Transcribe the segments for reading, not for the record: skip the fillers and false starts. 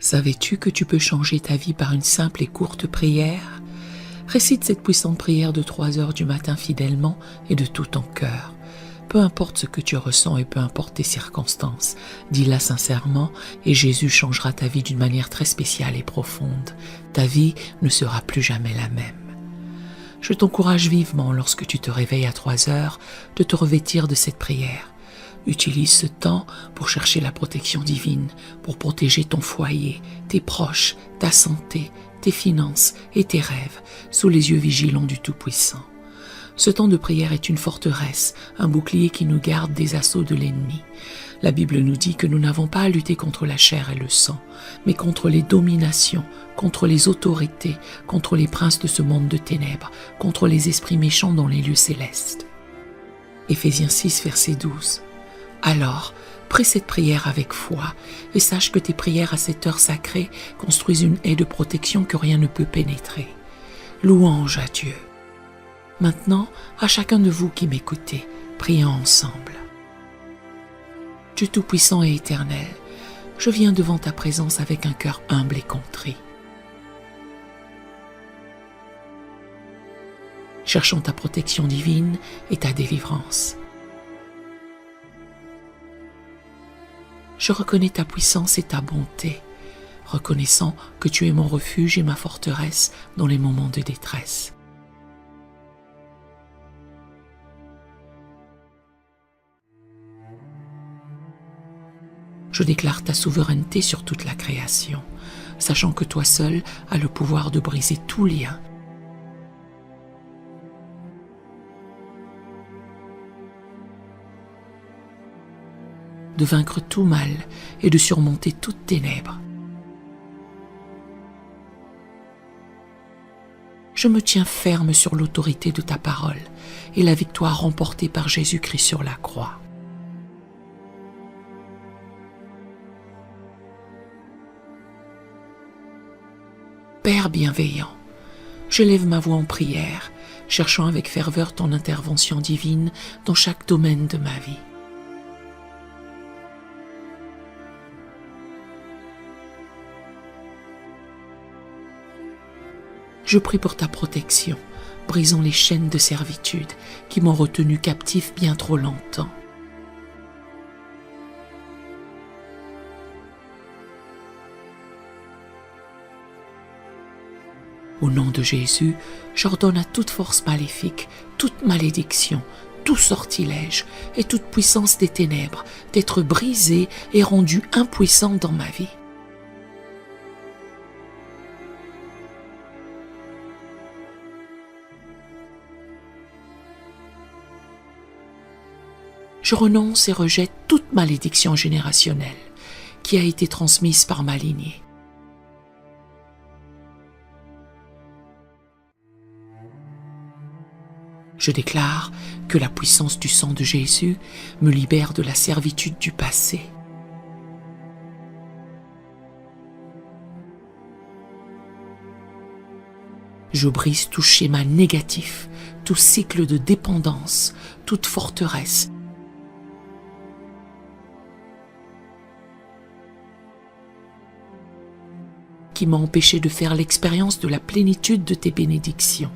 Savais-tu que tu peux changer ta vie par une simple et courte prière? Récite cette puissante prière de 3 heures du matin fidèlement et de tout ton cœur. Peu importe ce que tu ressens et peu importe tes circonstances, dis-la sincèrement et Jésus changera ta vie d'une manière très spéciale et profonde. Ta vie ne sera plus jamais la même. Je t'encourage vivement lorsque tu te réveilles à 3 heures de te revêtir de cette prière. Utilise ce temps pour chercher la protection divine, pour protéger ton foyer, tes proches, ta santé, tes finances et tes rêves sous les yeux vigilants du Tout-Puissant. Ce temps de prière est une forteresse, un bouclier qui nous garde des assauts de l'ennemi. La Bible nous dit que nous n'avons pas à lutter contre la chair et le sang, mais contre les dominations, contre les autorités, contre les princes de ce monde de ténèbres, contre les esprits méchants dans les lieux célestes. Éphésiens 6, verset 12. Alors, prie cette prière avec foi et sache que tes prières à cette heure sacrée construisent une haie de protection que rien ne peut pénétrer. Louange à Dieu. Maintenant, à chacun de vous qui m'écoutez, prions ensemble. Dieu Tout-Puissant et Éternel, je viens devant ta présence avec un cœur humble et contrit. Cherchant ta protection divine et ta délivrance. Je reconnais ta puissance et ta bonté, reconnaissant que tu es mon refuge et ma forteresse dans les moments de détresse. Je déclare ta souveraineté sur toute la création, sachant que toi seul as le pouvoir de briser tout lien. De vaincre tout mal et de surmonter toute ténèbres. Je me tiens ferme sur l'autorité de ta parole et la victoire remportée par Jésus-Christ sur la croix. Père bienveillant, je lève ma voix en prière, cherchant avec ferveur ton intervention divine dans chaque domaine de ma vie. Je prie pour ta protection, brisant les chaînes de servitude qui m'ont retenu captif bien trop longtemps. Au nom de Jésus, j'ordonne à toute force maléfique, toute malédiction, tout sortilège et toute puissance des ténèbres d'être brisée et rendue impuissante dans ma vie. Je renonce et rejette toute malédiction générationnelle qui a été transmise par ma lignée. Je déclare que la puissance du sang de Jésus me libère de la servitude du passé. Je brise tout schéma négatif, tout cycle de dépendance, toute forteresse, qui m'a empêché de faire l'expérience de la plénitude de tes bénédictions.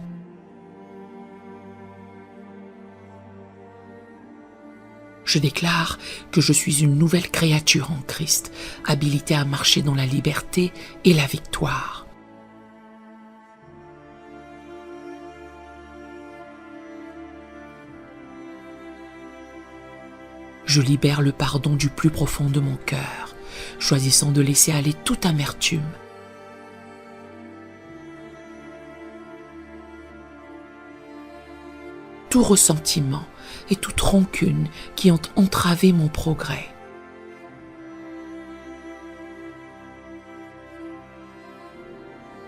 Je déclare que je suis une nouvelle créature en Christ, habilitée à marcher dans la liberté et la victoire. Je libère le pardon du plus profond de mon cœur, choisissant de laisser aller toute amertume. Tout ressentiment et toute rancune qui ont entravé mon progrès.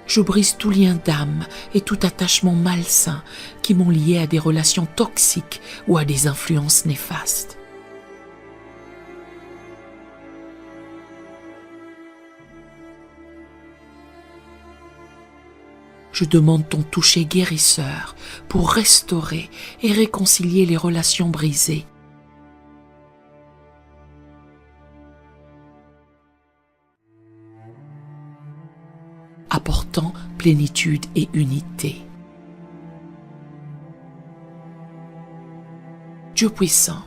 Je brise tout lien d'âme et tout attachement malsain qui m'ont lié à des relations toxiques ou à des influences néfastes. Je demande ton toucher guérisseur pour restaurer et réconcilier les relations brisées. apportant plénitude et unité. Dieu puissant,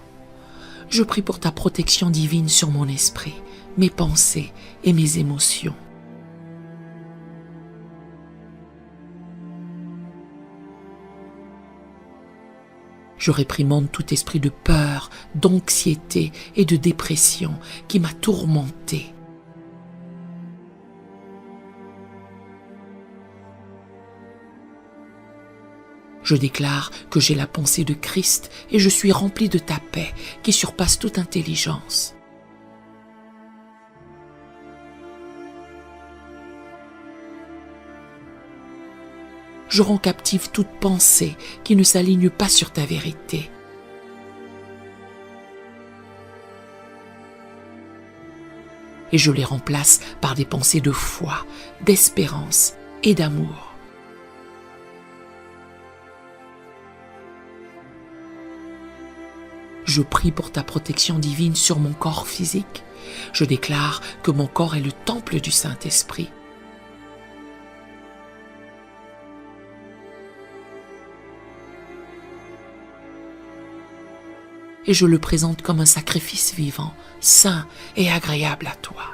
je prie pour ta protection divine sur mon esprit, mes pensées et mes émotions. Je réprimande tout esprit de peur, d'anxiété et de dépression qui m'a tourmenté. Je déclare que j'ai la pensée de Christ et je suis rempli de ta paix qui surpasse toute intelligence. Je rends captive toute pensée qui ne s'aligne pas sur ta vérité. Et je les remplace par des pensées de foi, d'espérance et d'amour. Je prie pour ta protection divine sur mon corps physique. Je déclare que mon corps est le temple du Saint-Esprit. Et je le présente comme un sacrifice vivant, saint et agréable à toi.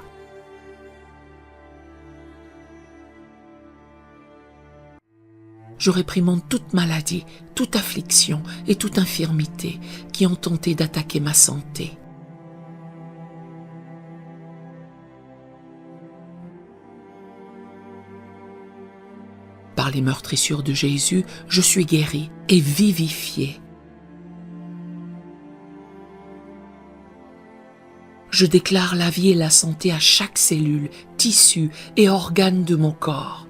Je réprimande toute maladie, toute affliction et toute infirmité qui ont tenté d'attaquer ma santé. Par les meurtrissures de Jésus, je suis guéri et vivifié. Je déclare la vie et la santé à chaque cellule, tissu et organe de mon corps.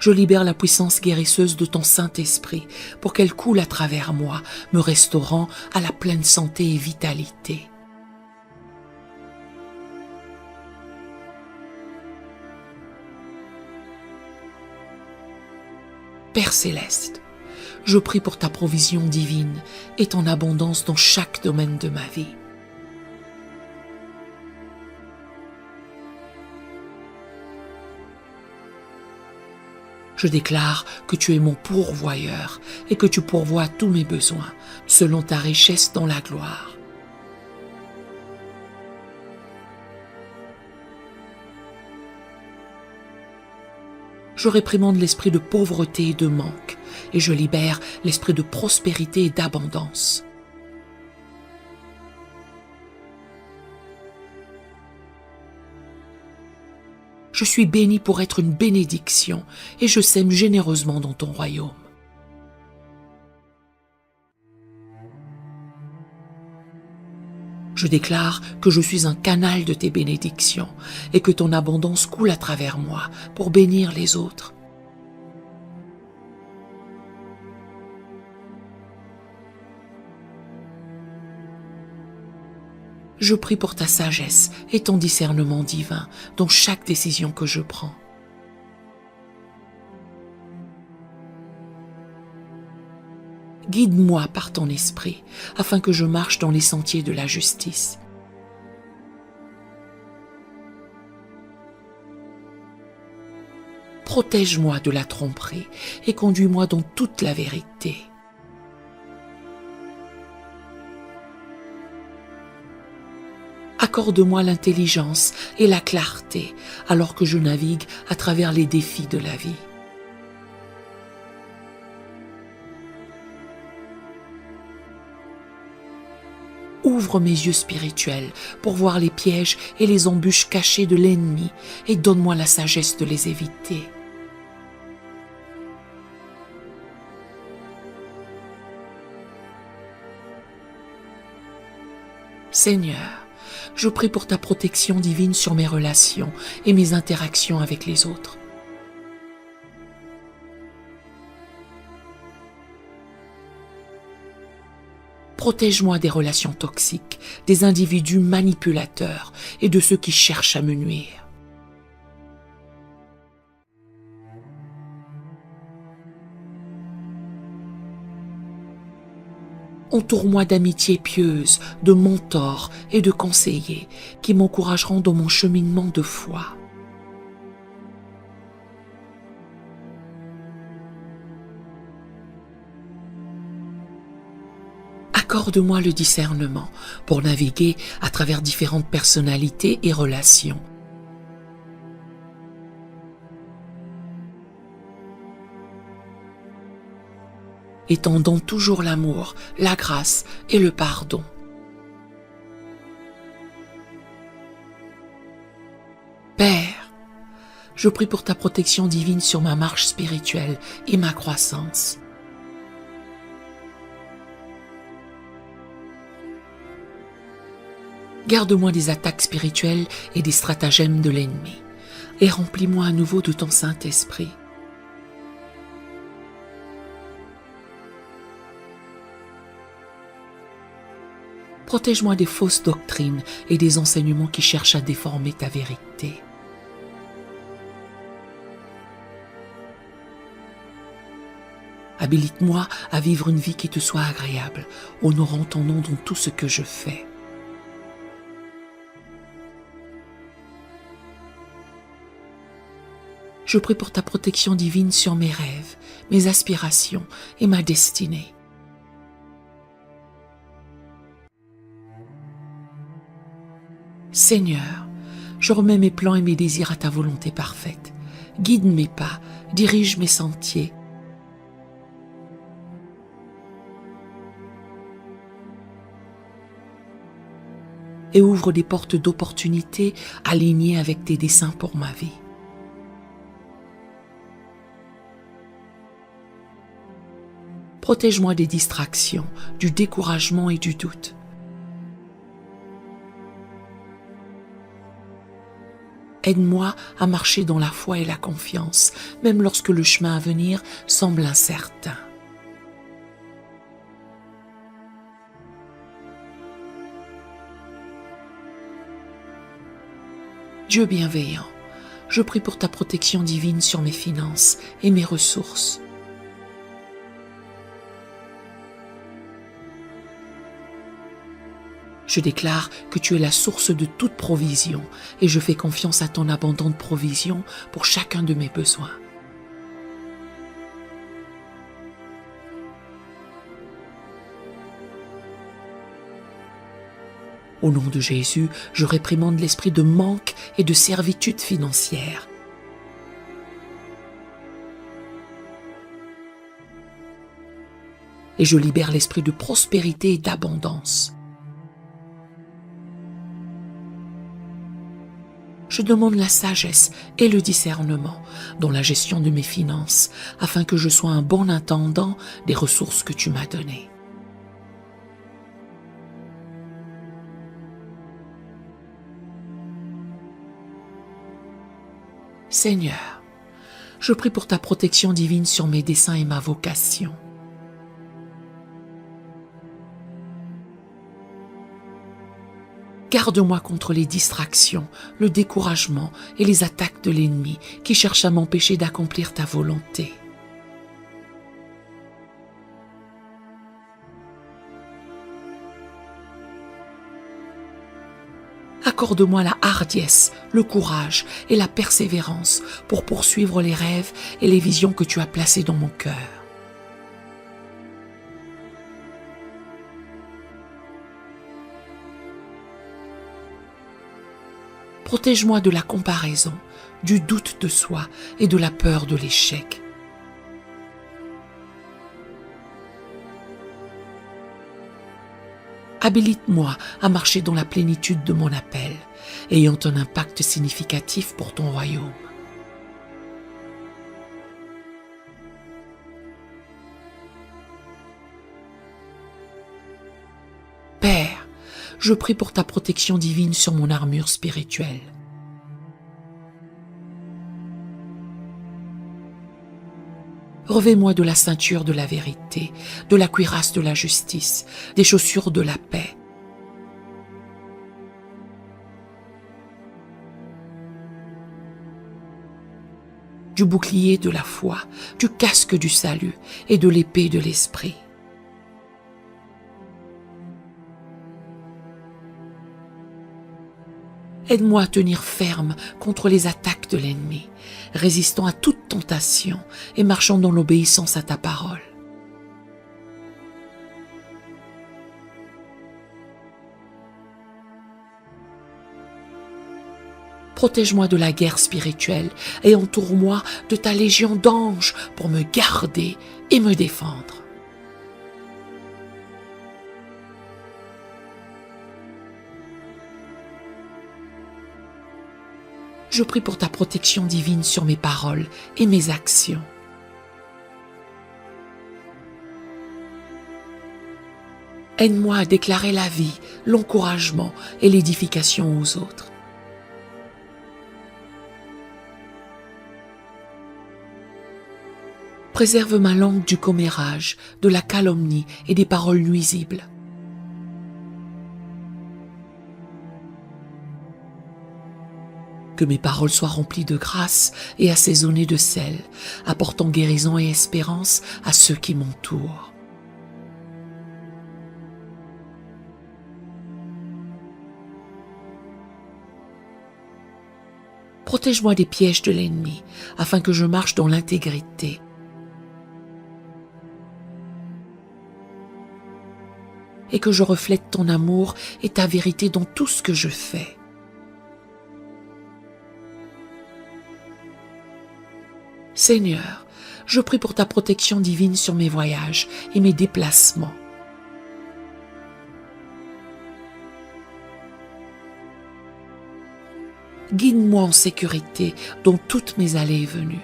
Je libère la puissance guérisseuse de ton Saint-Esprit pour qu'elle coule à travers moi, me restaurant à la pleine santé et vitalité. Père céleste, je prie pour ta provision divine et ton abondance dans chaque domaine de ma vie. Je déclare que tu es mon pourvoyeur et que tu pourvois tous mes besoins selon ta richesse dans la gloire. Je réprimande l'esprit de pauvreté et de manque, et je libère l'esprit de prospérité et d'abondance. Je suis béni pour être une bénédiction, et je sème généreusement dans ton royaume. Je déclare que je suis un canal de tes bénédictions et que ton abondance coule à travers moi pour bénir les autres. Je prie pour ta sagesse et ton discernement divin dans chaque décision que je prends. Guide-moi par ton esprit, afin que je marche dans les sentiers de la justice. Protège-moi de la tromperie et conduis-moi dans toute la vérité. Accorde-moi l'intelligence et la clarté alors que je navigue à travers les défis de la vie. Ouvre mes yeux spirituels pour voir les pièges et les embûches cachées de l'ennemi et donne-moi la sagesse de les éviter. Seigneur, je prie pour ta protection divine sur mes relations et mes interactions avec les autres. Protège-moi des relations toxiques, des individus manipulateurs et de ceux qui cherchent à me nuire. Entoure-moi d'amitiés pieuses, de mentors et de conseillers qui m'encourageront dans mon cheminement de foi. Accorde-moi le discernement pour naviguer à travers différentes personnalités et relations. Étendons toujours l'amour, la grâce et le pardon. Père, je prie pour ta protection divine sur ma marche spirituelle et ma croissance. Garde-moi des attaques spirituelles et des stratagèmes de l'ennemi, et remplis-moi à nouveau de ton Saint-Esprit. Protège-moi des fausses doctrines et des enseignements qui cherchent à déformer ta vérité. Habilite-moi à vivre une vie qui te soit agréable, honorant ton nom dans tout ce que je fais. Je prie pour ta protection divine sur mes rêves, mes aspirations et ma destinée. Seigneur, je remets mes plans et mes désirs à ta volonté parfaite. Guide mes pas, dirige mes sentiers. Et ouvre des portes d'opportunités alignées avec tes desseins pour ma vie. Protège-moi des distractions, du découragement et du doute. Aide-moi à marcher dans la foi et la confiance, même lorsque le chemin à venir semble incertain. Dieu bienveillant, je prie pour ta protection divine sur mes finances et mes ressources. Je déclare que tu es la source de toute provision et je fais confiance à ton abondante provision pour chacun de mes besoins. Au nom de Jésus, je réprimande l'esprit de manque et de servitude financière. Et je libère l'esprit de prospérité et d'abondance. Je demande la sagesse et le discernement dans la gestion de mes finances, afin que je sois un bon intendant des ressources que tu m'as données. Seigneur, je prie pour ta protection divine sur mes desseins et ma vocation. Garde-moi contre les distractions, le découragement et les attaques de l'ennemi qui cherchent à m'empêcher d'accomplir ta volonté. Accorde-moi la hardiesse, le courage et la persévérance pour poursuivre les rêves et les visions que tu as placées dans mon cœur. Protège-moi de la comparaison, du doute de soi et de la peur de l'échec. Habilite-moi à marcher dans la plénitude de mon appel, ayant un impact significatif pour ton royaume. Père, je prie pour ta protection divine sur mon armure spirituelle. Revêt-moi de la ceinture de la vérité, de la cuirasse de la justice, des chaussures de la paix. Du bouclier de la foi, du casque du salut et de l'épée de l'esprit. Aide-moi à tenir ferme contre les attaques de l'ennemi, résistant à toute tentation et marchant dans l'obéissance à ta parole. Protège-moi de la guerre spirituelle et entoure-moi de ta légion d'anges pour me garder et me défendre. Je prie pour ta protection divine sur mes paroles et mes actions. Aide-moi à déclarer la vie, l'encouragement et l'édification aux autres. Préserve ma langue du commérage, de la calomnie et des paroles nuisibles. Que mes paroles soient remplies de grâce et assaisonnées de sel, apportant guérison et espérance à ceux qui m'entourent. Protège-moi des pièges de l'ennemi, afin que je marche dans l'intégrité. Et que je reflète ton amour et ta vérité dans tout ce que je fais. Seigneur, je prie pour ta protection divine sur mes voyages et mes déplacements. Guide-moi en sécurité dans toutes mes allées et venues.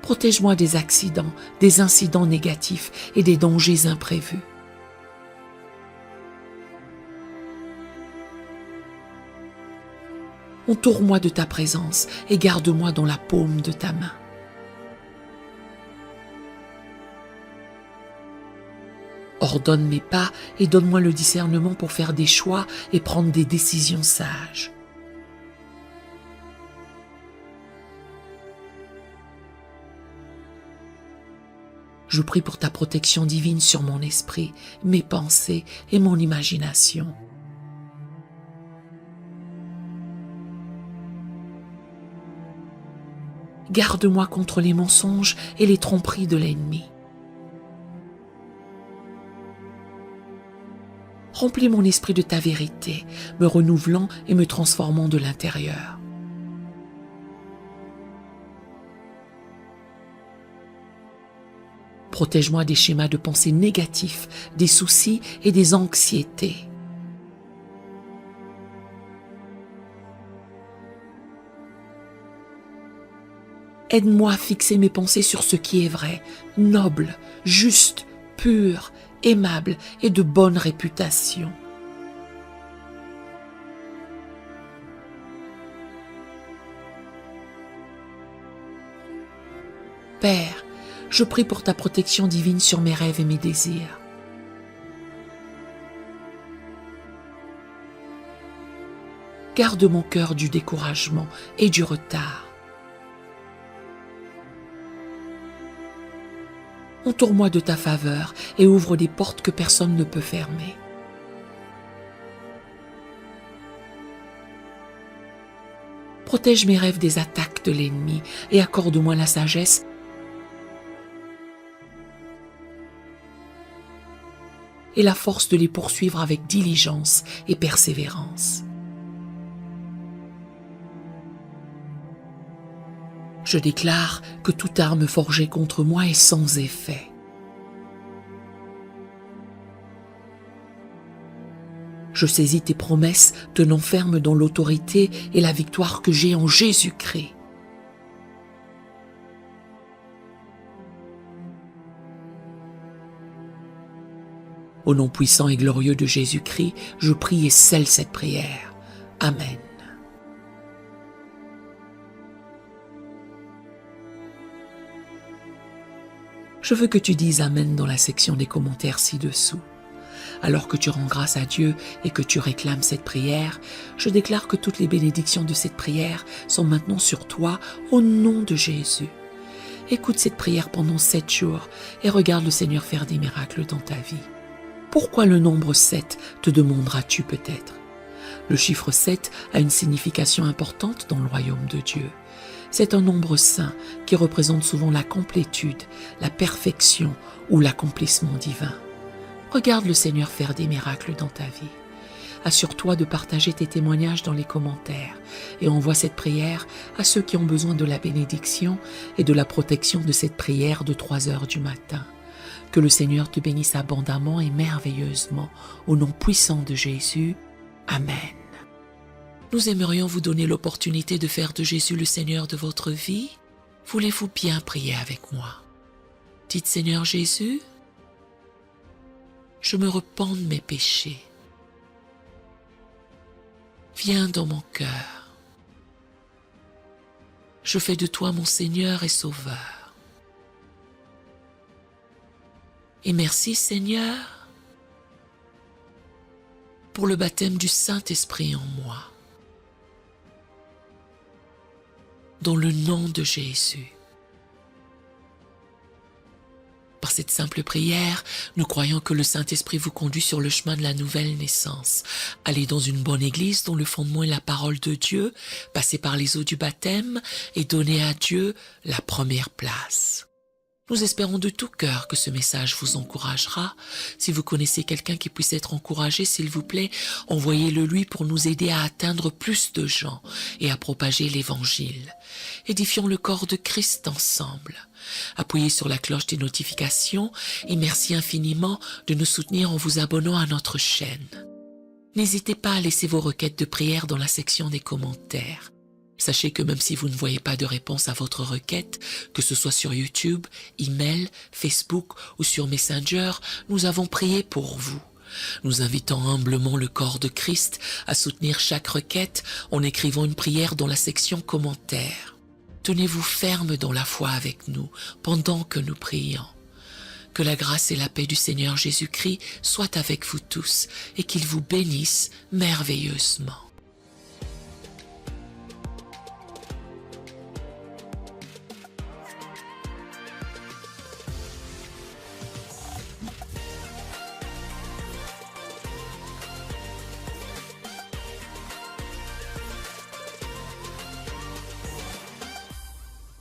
Protège-moi des accidents, des incidents négatifs et des dangers imprévus. Entoure-moi de ta présence et garde-moi dans la paume de ta main. Ordonne mes pas et donne-moi le discernement pour faire des choix et prendre des décisions sages. Je prie pour ta protection divine sur mon esprit, mes pensées et mon imagination. Garde-moi contre les mensonges et les tromperies de l'ennemi. Remplis mon esprit de ta vérité, me renouvelant et me transformant de l'intérieur. Protège-moi des schémas de pensée négatifs, des soucis et des anxiétés. Aide-moi à fixer mes pensées sur ce qui est vrai, noble, juste, pur, aimable et de bonne réputation. Père, je prie pour ta protection divine sur mes rêves et mes désirs. Garde mon cœur du découragement et du retard. Entoure-moi de ta faveur et ouvre des portes que personne ne peut fermer. Protège mes rêves des attaques de l'ennemi et accorde-moi la sagesse et la force de les poursuivre avec diligence et persévérance. Je déclare que toute arme forgée contre moi est sans effet. Je saisis tes promesses tenant ferme dans l'autorité et la victoire que j'ai en Jésus-Christ. Au nom puissant et glorieux de Jésus-Christ, je prie et scelle cette prière. Amen. Je veux que tu dises Amen dans la section des commentaires ci-dessous. Alors que tu rends grâce à Dieu et que tu réclames cette prière, je déclare que toutes les bénédictions de cette prière sont maintenant sur toi au nom de Jésus. Écoute cette prière pendant 7 jours et regarde le Seigneur faire des miracles dans ta vie. Pourquoi le nombre 7, te demanderas-tu peut-être? Le chiffre 7 a une signification importante dans le royaume de Dieu. C'est un nombre saint qui représente souvent la complétude, la perfection ou l'accomplissement divin. Regarde le Seigneur faire des miracles dans ta vie. Assure-toi de partager tes témoignages dans les commentaires et envoie cette prière à ceux qui ont besoin de la bénédiction et de la protection de cette prière de 3 heures du matin. Que le Seigneur te bénisse abondamment et merveilleusement, au nom puissant de Jésus. Amen. Nous aimerions vous donner l'opportunité de faire de Jésus le Seigneur de votre vie. Voulez-vous bien prier avec moi? Dites: Seigneur Jésus, je me repens de mes péchés. Viens dans mon cœur. Je fais de toi mon Seigneur et Sauveur. Et merci Seigneur pour le baptême du Saint-Esprit en moi. Dans le nom de Jésus. Par cette simple prière, nous croyons que le Saint-Esprit vous conduit sur le chemin de la nouvelle naissance. Allez dans une bonne église dont le fondement est la parole de Dieu, passez par les eaux du baptême et donnez à Dieu la première place. Nous espérons de tout cœur que ce message vous encouragera. Si vous connaissez quelqu'un qui puisse être encouragé, s'il vous plaît, envoyez-le lui pour nous aider à atteindre plus de gens et à propager l'Évangile. Édifions le corps de Christ ensemble. Appuyez sur la cloche des notifications et merci infiniment de nous soutenir en vous abonnant à notre chaîne. N'hésitez pas à laisser vos requêtes de prière dans la section des commentaires. Sachez que même si vous ne voyez pas de réponse à votre requête, que ce soit sur YouTube, email, Facebook ou sur Messenger, nous avons prié pour vous. Nous invitons humblement le corps de Christ à soutenir chaque requête en écrivant une prière dans la section commentaires. Tenez-vous ferme dans la foi avec nous pendant que nous prions. Que la grâce et la paix du Seigneur Jésus-Christ soient avec vous tous et qu'il vous bénisse merveilleusement.